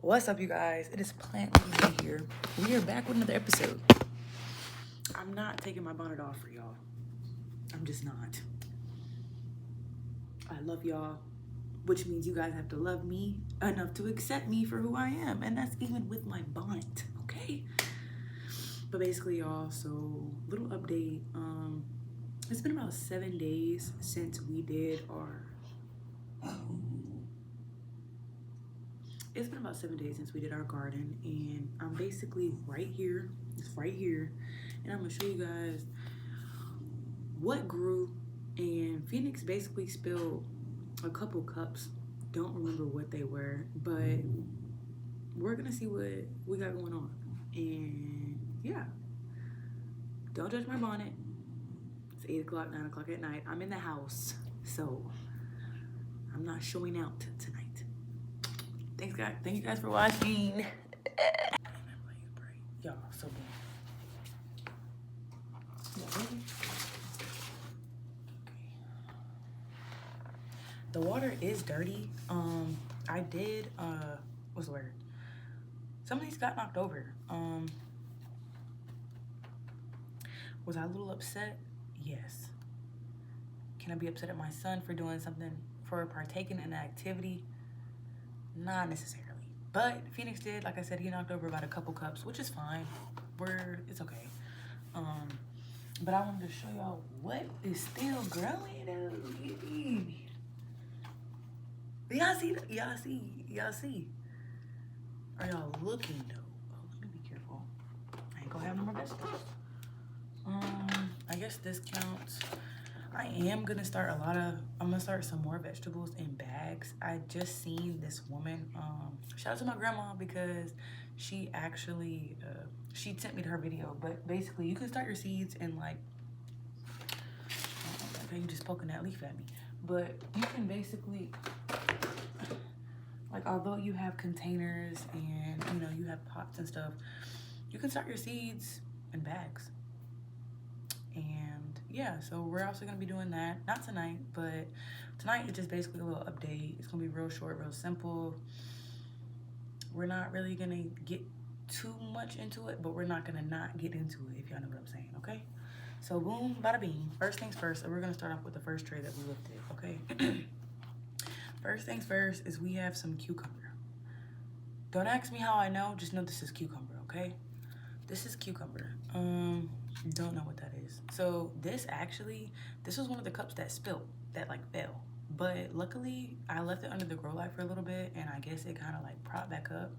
What's up, you guys? It is Plant TV here. We are back with another episode. I'm not taking my bonnet off for y'all. I'm just not. I love y'all, which means you guys have to love me enough to accept me for who I am, and that's even with my bonnet, okay? But basically, y'all, so little update. It's been about 7 days since we did our It's been about 7 days since we did our garden, and I'm basically right here. It's right here, and I'm gonna show you guys what grew. And Phoenix basically spilled a couple cups. Don't remember what they were, but we're gonna see what we got going on. And yeah, don't judge my bonnet. It's 8 o'clock, 9 o'clock at night. I'm in the house, so I'm not showing out tonight. Thanks, guys. Thank you guys for watching. Y'all, so good. The water is dirty. I did what's the word? Some of these got knocked over. Was I a little upset? Yes. Can I be upset at my son for doing something, for partaking in an activity? Not necessarily. But Phoenix did, like I said, he knocked over about a couple cups, which is fine. It's okay. But I wanted to show y'all what is still growing. Y'all see. Are y'all looking though? Oh, let me be careful. I ain't gonna have no more vegetables. I guess this counts. I'm gonna start some more vegetables in bags. I just seen this woman, shout out to my grandma, because she actually, she sent me her video. But basically you can start your seeds in like, okay, you just poking that leaf at me. But you can basically, like, although you have containers and, you know, you have pots and stuff, you can start your seeds in bags. And yeah, so we're also gonna be doing that. Not tonight, but tonight is just basically a little update. It's gonna be real short, real simple. We're not really gonna get too much into it, but we're not gonna not get into it, if y'all know what I'm saying, okay? So boom, bada bing. First things first, we're gonna start off with the first tray that we lifted, okay? First things first is we have some cucumber. Don't ask me how I know, just know this is cucumber, okay? This is cucumber. Don't know what that is. So this was one of the cups that spilled, that like fell. But luckily, I left it under the grow light for a little bit, and I guess it kind of like propped back up.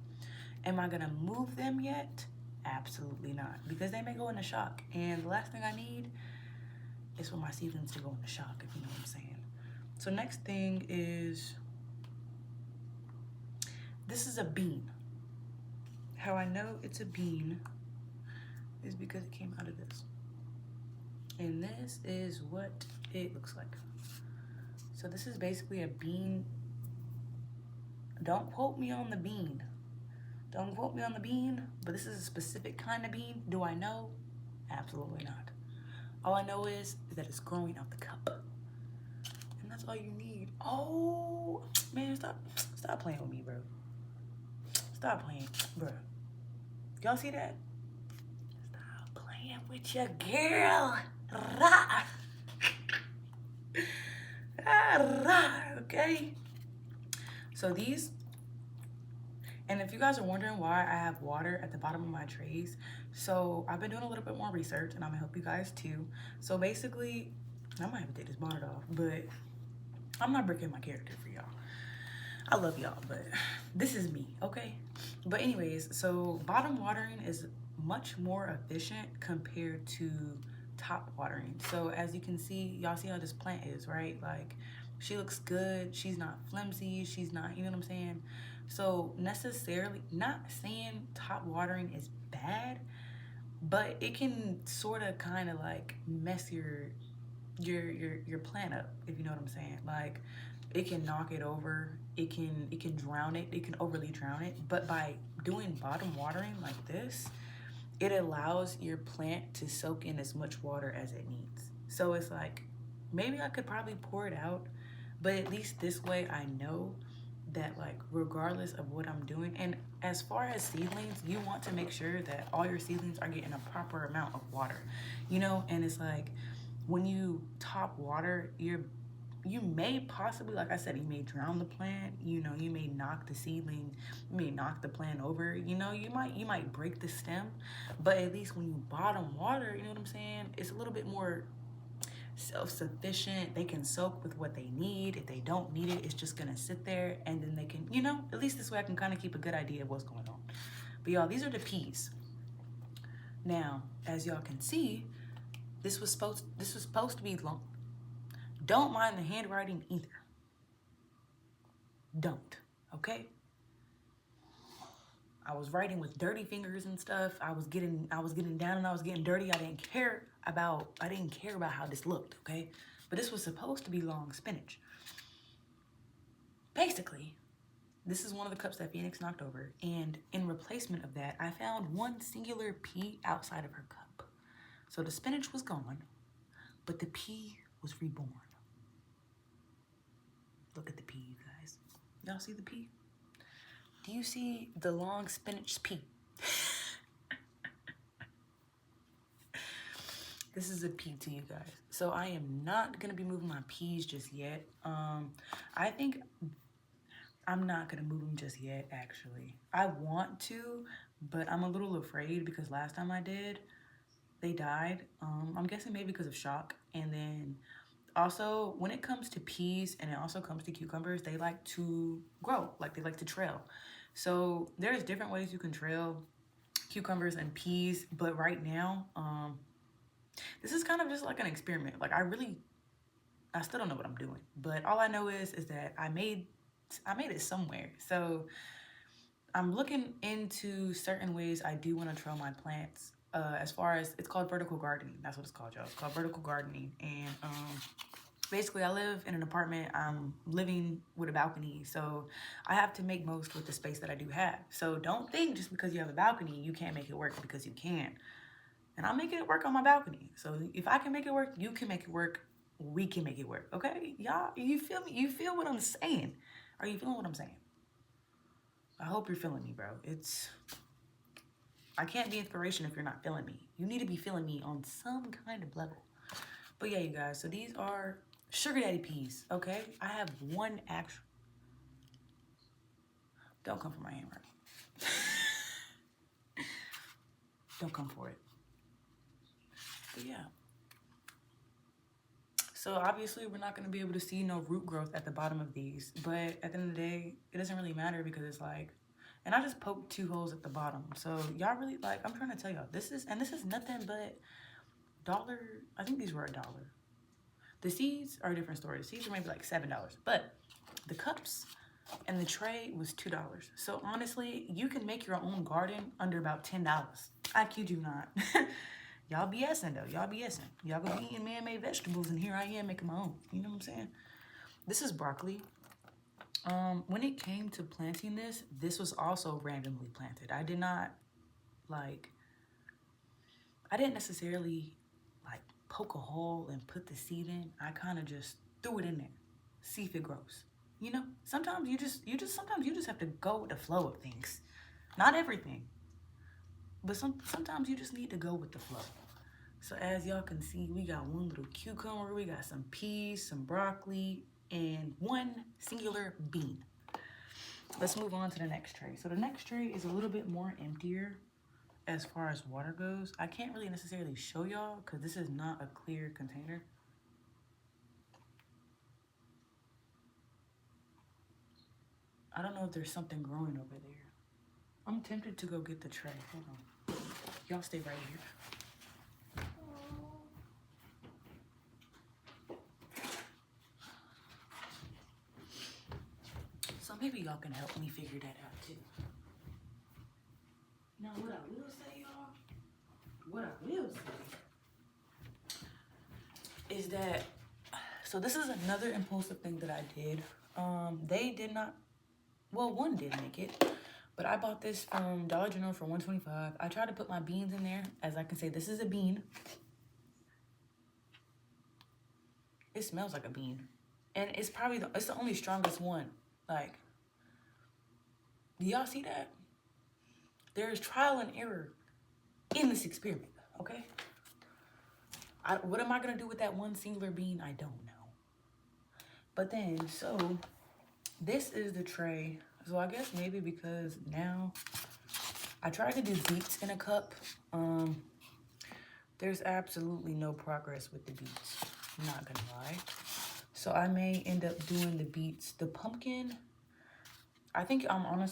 Am I gonna move them yet? Absolutely not, because they may go into shock. And the last thing I need is for my seedlings to go into shock, if you know what I'm saying. So next thing is, this is a bean. How I know it's a bean is because it came out of this. And this is what it looks like. So this is basically a bean. Don't quote me on the bean. Don't quote me on the bean, but this is a specific kind of bean. Do I know? Absolutely not. All I know is that it's growing out the cup. And that's all you need. Oh, man, stop playing with me, bro. Stop playing, bro. Y'all see that? Stop playing with your girl. Rah. Okay? So these, and if you guys are wondering why I have water at the bottom of my trays, so I've been doing a little bit more research, and I'm gonna help you guys too. So basically, I might have to take this bonnet off, but I'm not breaking my character for y'all. I love y'all, but this is me, okay? But anyways, so bottom watering is much more efficient compared to top watering. So as you can see, y'all see how this plant is, right? Like, she looks good. She's not flimsy. She's not, you know what I'm saying? So necessarily, not saying top watering is bad, but it can sort of kind of like mess your plant up, if you know what I'm saying. Like, it can knock it over, it can drown it, it can overly drown it. But by doing bottom watering like this, it allows your plant to soak in as much water as it needs. So it's like, maybe I could probably pour it out, but at least this way I know that like regardless of what I'm doing, and as far as seedlings, you want to make sure that all your seedlings are getting a proper amount of water, you know. And it's like when you top water, you may possibly, like I said, you may drown the plant, you know, you may knock the seedling, you may knock the plant over, you know, you might break the stem. But at least when you bottom water, you know what I'm saying, it's a little bit more self-sufficient. They can soak with what they need. If they don't need it, it's just gonna sit there, and then they can, you know, at least this way I can kind of keep a good idea of what's going on. But y'all, these are the peas. Now, as y'all can see, this was supposed to be long. Don't mind the handwriting either. Don't, okay? I was writing with dirty fingers and stuff. I was getting down and I was getting dirty. I didn't care about how this looked, okay? But this was supposed to be long spinach. Basically, this is one of the cups that Phoenix knocked over, and in replacement of that, I found one singular pea outside of her cup. So the spinach was gone, but the pea was reborn. Look at the pea, you guys. Y'all see the pea? Do you see the long spinach pea? This is a pea to you guys. So I am not gonna be moving my peas just yet. I think I'm not gonna move them just yet, actually. I want to, but I'm a little afraid because last time I did, they died. I'm guessing maybe because of shock. And then also, when it comes to peas and it also comes to cucumbers, they like to grow, like they like to trail. So there's different ways you can trail cucumbers and peas, but right now, this is kind of just like an experiment. Like I still don't know what I'm doing, but all I know is that I made it somewhere. So I'm looking into certain ways I do want to trail my plants. As far as, it's called vertical gardening. That's what it's called, y'all. It's called vertical gardening. And basically I live in an apartment. I'm living with a balcony, so I have to make most with the space that I do have. So don't think just because you have a balcony you can't make it work, because you can. And I'm making it work on my balcony. So if I can make it work, you can make it work. We can make it work, okay? Y'all, you feel me? You feel what I'm saying? Are you feeling what I'm saying? I hope you're feeling me, bro. I can't be inspiration if you're not feeling me. You need to be feeling me on some kind of level. But yeah, you guys, so these are sugar daddy peas, okay? I have one actual... Don't come for my handwriting. Don't come for it. But yeah. So obviously we're not going to be able to see no root growth at the bottom of these. But at the end of the day, it doesn't really matter because it's like... And I just poked 2 holes at the bottom. So y'all really, like, I'm trying to tell y'all, this is nothing but $1. I think these were $1. The seeds are a different story. The seeds are maybe like $7. But the cups and the tray was $2. So honestly, you can make your own garden under about $10. I kid you not. Y'all BSing though. Y'all BSing. Y'all gonna be eating man-made vegetables, and here I am making my own. You know what I'm saying? This is broccoli. When it came to planting this was also randomly planted. I didn't necessarily like poke a hole and put the seed in. I kind of just threw it in there, see if it grows. You know, sometimes you just have to go with the flow of things. Not everything, but sometimes you just need to go with the flow. So as y'all can see, we got one little cucumber, we got some peas, some broccoli, and one singular bean. Let's move on to the next tray. So the next tray is a little bit more emptier as far as water goes. I can't really necessarily show y'all because this is not a clear container. I don't know if there's something growing over there. I'm tempted to go get the tray. Hold on. Y'all stay right here. So maybe y'all can help me figure that out too. Now what I will say, y'all, is that, so this is another impulsive thing that I did. They did not, well, one did make it, but I bought this from Dollar General for $1.25. I tried to put my beans in there. As I can say, this is a bean. It smells like a bean. And it's probably it's the only strongest one. Like, Do y'all see that? There is trial and error in this experiment, okay? What am I gonna do with that one singular bean? I don't know. But then, so this is the tray. So I guess maybe because now I tried to do beets in a cup. There's absolutely no progress with the beets. I'm not gonna lie. So I may end up doing the beets. The pumpkin, I think I'm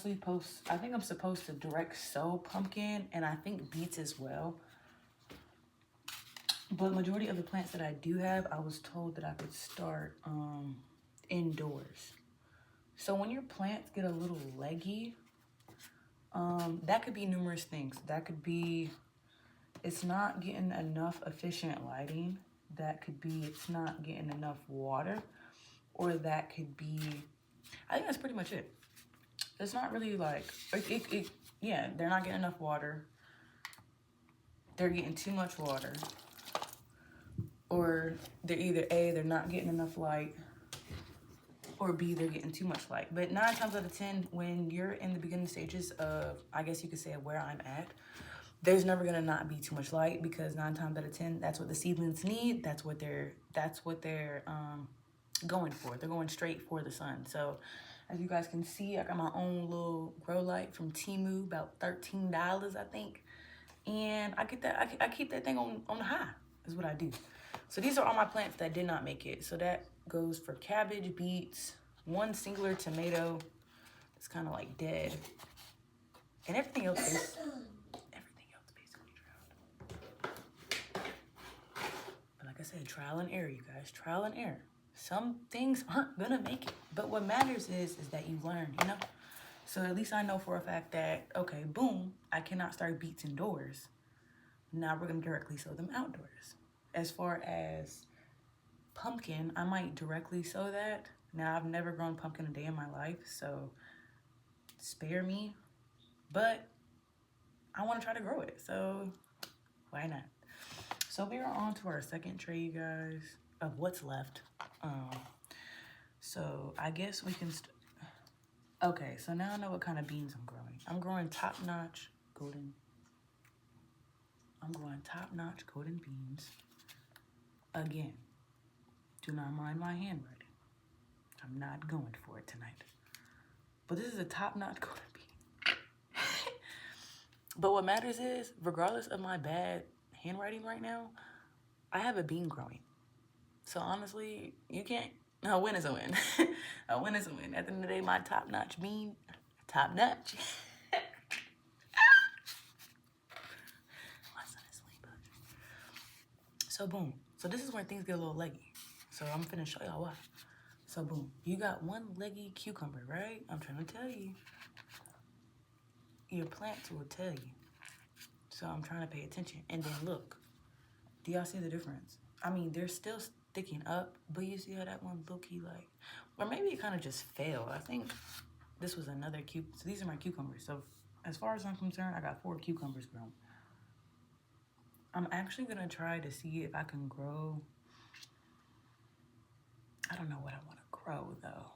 supposed to direct sow pumpkin and I think beets as well. But majority of the plants that I do have, I was told that I could start indoors. So when your plants get a little leggy, that could be numerous things. That could be it's not getting enough efficient lighting. That could be it's not getting enough water. Or that could be, I think that's pretty much it. It's not really like, yeah, they're not getting enough water. They're getting too much water. Or they're either A, they're not getting enough light, or B, they're getting too much light. But 9 times out of 10, when you're in the beginning stages of, I guess you could say where I'm at, there's never gonna not be too much light because 9 times out of 10, that's what the seedlings need. That's what they're going for. They're going straight for the sun. So as you guys can see, I got my own little grow light from Temu, about $13, I think. And I get that, I keep that thing on the high, is what I do. So these are all my plants that did not make it. So that goes for cabbage, beets, one singular tomato. It's kind of like dead. And everything else basically drowned. But like I said, trial and error, you guys, trial and error. Some things aren't gonna make it. But what matters is that you learn, you know? So at least I know for a fact that, okay, boom, I cannot start beets indoors. Now we're gonna directly sow them outdoors. As far as pumpkin, I might directly sow that. Now I've never grown pumpkin a day in my life, so spare me. But I wanna try to grow it, so why not? So we are on to our second tray, you guys, of what's left. So I guess we can, okay, so now I know what kind of beans I'm growing. I'm growing top-notch golden beans. Again, do not mind my handwriting. I'm not going for it tonight. But this is a top-notch golden bean. But what matters is, regardless of my bad handwriting right now, I have a bean growing. So honestly, you can't, a win is a win. A win is a win. At the end of the day, my top-notch bean, top-notch. My son is asleep. So boom. So this is where things get a little leggy. So I'm finna show y'all why. So boom, you got one leggy cucumber, right? I'm trying to tell you. Your plants will tell you. So I'm trying to pay attention. And then look, do y'all see the difference? I mean, they're still sticking up, but you see how that one low-key like, or maybe it kind of just failed. I think this was another so these are my cucumbers. So as far as I'm concerned, I got 4 cucumbers grown. I'm actually gonna try to see if I can grow, I don't know what I wanna grow though.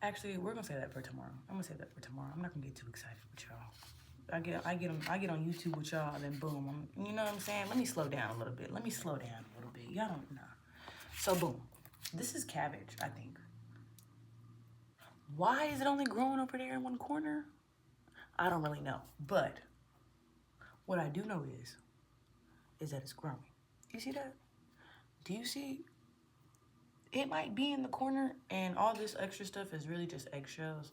Actually, we're gonna say that for tomorrow. I'm gonna say that for tomorrow. I'm not gonna get too excited with y'all. I get on YouTube with y'all, and then boom, you know what I'm saying? Let me slow down a little bit. Y'all don't know. So boom, this is cabbage, I think. Why is it only growing over there in one corner? I don't really know, but what I do know is that it's growing. You see that? Do you see? It might be in the corner, and all this extra stuff is really just eggshells.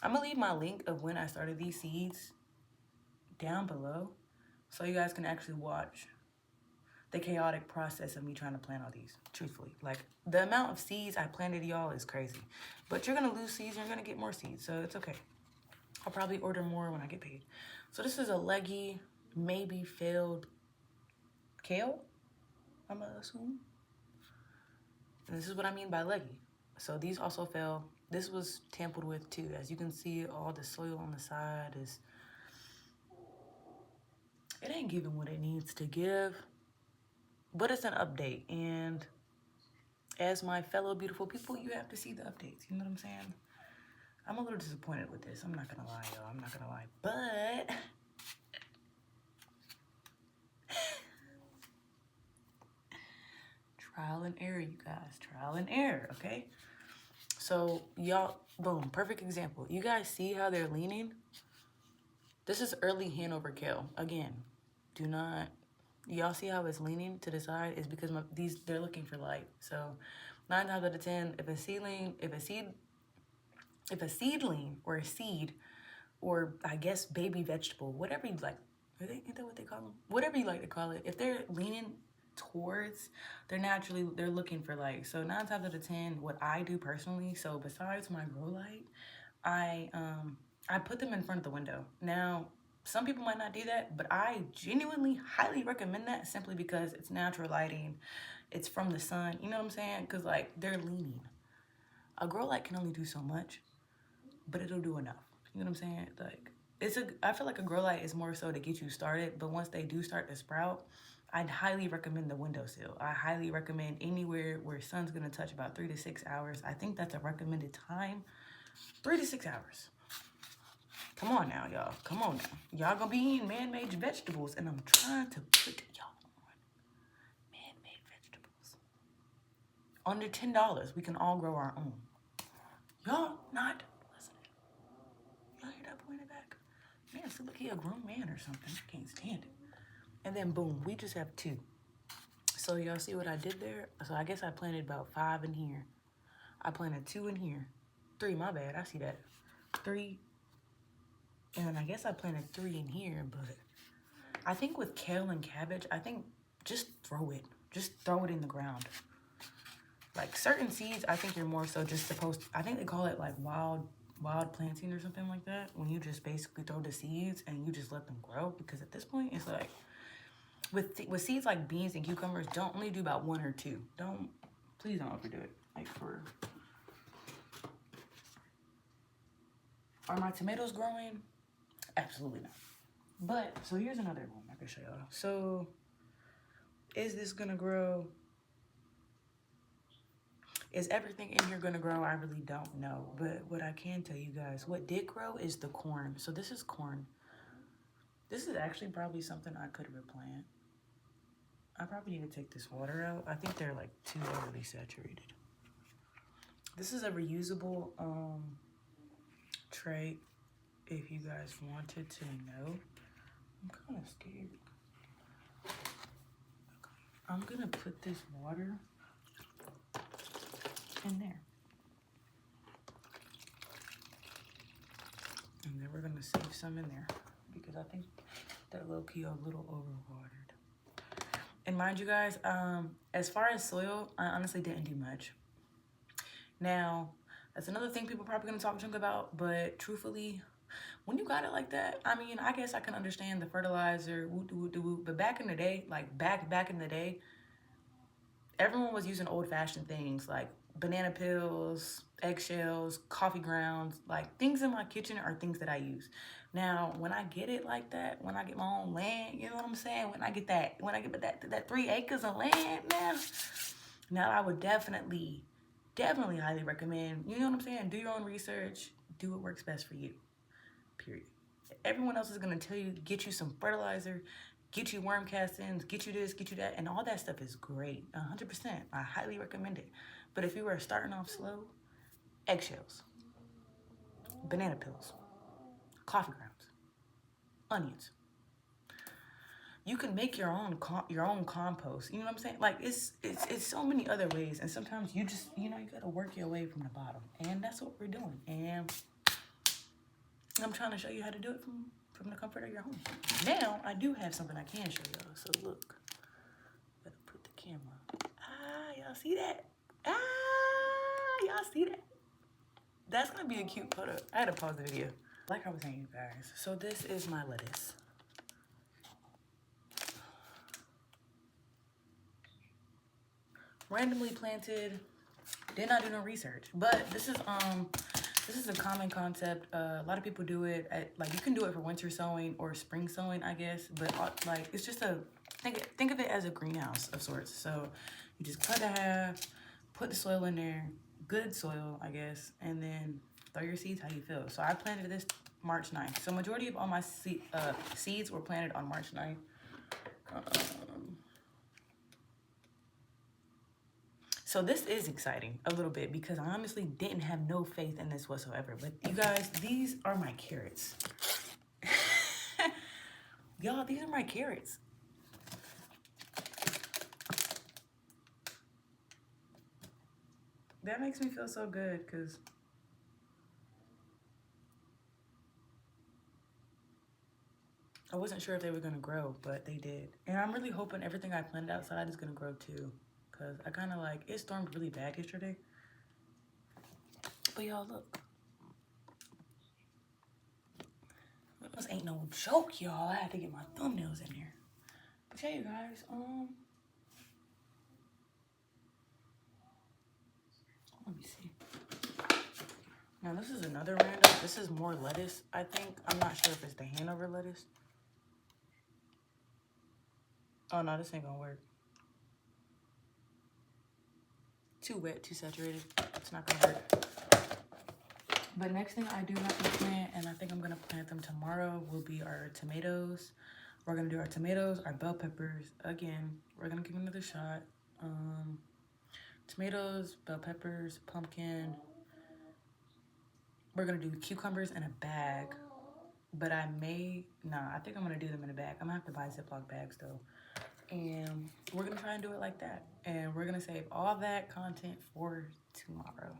I'm gonna leave my link of when I started these seeds down below so you guys can actually watch the chaotic process of me trying to plant all these, truthfully. Like, the amount of seeds I planted, y'all, is crazy. But you're gonna lose seeds, you're gonna get more seeds, so it's okay. I'll probably order more when I get paid. So this is a leggy, maybe failed kale, I'm gonna assume. And this is what I mean by leggy. So these also fell. This was tampered with too. As you can see, all the soil on the side is, it ain't giving what it needs to give, but it's an update. And as my fellow beautiful people, you have to see the updates. You know what I'm saying? I'm a little disappointed with this. I'm not gonna lie, y'all. I'm not gonna lie. But trial and error, you guys. Trial and error, okay? So, y'all, boom, perfect example. You guys see how they're leaning? This is early Hanover kale. Again, do not... Y'all see how it's leaning to the side? Is because they're looking for light. So 9 times out of 10, if a seedling or a seed, or I guess baby vegetable, whatever you like, ain't that what they call them? Whatever you like to call it, if they're leaning towards, they're looking for light. So 9 times out of 10, what I do personally, so besides my grow light, I put them in front of the window. Now, some people might not do that, but I genuinely highly recommend that simply because it's natural lighting. It's from the sun. You know what I'm saying? Because, like, they're leaning. A grow light can only do so much, but it'll do enough. You know what I'm saying? Like, I feel like a grow light is more so to get you started, but once they do start to sprout, I'd highly recommend the windowsill. I highly recommend anywhere where sun's gonna touch about 3 to 6 hours. I think that's a recommended time. 3 to 6 hours. Come on now, y'all. Come on now. Y'all gonna be eating man-made vegetables, and I'm trying to put y'all on man-made vegetables. Under $10, we can all grow our own. Y'all not listening. Y'all hear that boy in the back? Man, still look, he a grown man or something. I can't stand it. And then boom, we just have 2. So y'all see what I did there? So I guess I planted about 5 in here. I planted 2 in here. 3, my bad. I see that. 3. And then I guess I planted 3 in here, but I think with kale and cabbage, I think just throw it. Just throw it in the ground. Like certain seeds, I think you're more so just supposed to, I think they call it like wild planting or something like that. When you just basically throw the seeds and you just let them grow. Because at this point, it's like, with seeds like beans and cucumbers, don't only do about 1 or 2. Please don't overdo it. Like are my tomatoes growing? Absolutely not. But, so here's another one I can show y'all. So, is this gonna grow? Is everything in here gonna grow? I really don't know. But what I can tell you guys, what did grow is the corn. So this is corn. This is actually probably something I could replant. I probably need to take this water out. I think they're like too overly saturated. This is a reusable tray. If you guys wanted to know, I'm kind of scared. I'm gonna put this water in there. And then we're gonna save some in there because I think that low-key a little overwatered. And mind you guys, as far as soil, I honestly didn't do much. Now, that's another thing people probably gonna talk junk about, but truthfully, when you got it like that, I mean, I guess I can understand the fertilizer, but back in the day, like back in the day, everyone was using old-fashioned things like banana peels, eggshells, coffee grounds. Like, things in my kitchen are things that I use. Now, when I get it like that, when I get my own land, you know what I'm saying? When I get that 3 acres of land now I would definitely highly recommend, you know what I'm saying? Do your own research, do what works best for you, period. Everyone else is gonna tell you, get you some fertilizer, get you worm castings, get you this, get you that, and all that stuff is great, 100%. I highly recommend it. But if you are starting off slow, eggshells, banana peels, coffee grounds, onions. You can make your own compost. You know what I'm saying? Like, it's so many other ways, and sometimes you just, you gotta work your way from the bottom, and that's what we're doing. And I'm trying to show you how to do it from the comfort of your home. Now, I do have something I can show y'all. So look, gotta put the camera. Y'all see that? Y'all see that? That's gonna be a cute photo. I had to pause the video. Like I was saying, you guys. So this is my lettuce. Randomly planted. Did not do no research, but this is a common concept. A lot of people do it like, you can do it for winter sowing or spring sowing, I guess. But like, it's just think of it as a greenhouse of sorts. So you just cut it in half, put the soil in there, good soil, I guess, and then throw your seeds how you feel. So I planted this March 9th. So majority of all my seeds were planted on March 9th. So this is exciting a little bit because I honestly didn't have no faith in this whatsoever. But you guys, these are my carrots. Y'all, these are my carrots. That makes me feel so good because I wasn't sure if they were going to grow, but they did. And I'm really hoping everything I planted outside is going to grow too. Because I kind of like, it stormed really bad yesterday. But y'all, look. This ain't no joke, y'all. I had to get my thumbnails in there. I'll tell you guys, let me see. Now, this is another random. This is more lettuce, I think. I'm not sure if it's the Hanover lettuce. Oh, no, this ain't gonna work. Too wet, too saturated. It's not gonna work. But next thing I do have to plant, and I think I'm gonna plant them tomorrow, will be our tomatoes. We're gonna do our tomatoes, our bell peppers. Again, we're gonna give them another shot. Tomatoes, bell peppers, pumpkin. We're gonna do cucumbers in a bag. But I think I'm gonna do them in a bag. I'm gonna have to buy Ziploc bags though. And we're gonna try and do it like that. And we're gonna save all that content for tomorrow.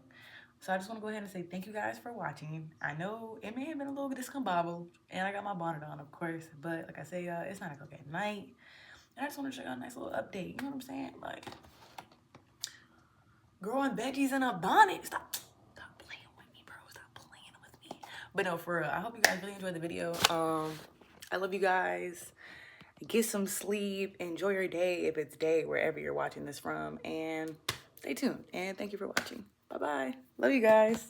So I just want to go ahead and say thank you guys for watching. I know it may have been a little discombobbled, and I got my bonnet on, of course. But like I say, it's 9 o'clock at night. And I just want to show y'all a nice little update. You know what I'm saying? Like, growing veggies in a bonnet. Stop playing with me, bro. Stop playing with me. But no, for real, I hope you guys really enjoyed the video. I love you guys. Get some sleep. Enjoy your day if it's day, wherever you're watching this from. And stay tuned. And thank you for watching. Bye-bye. Love you guys.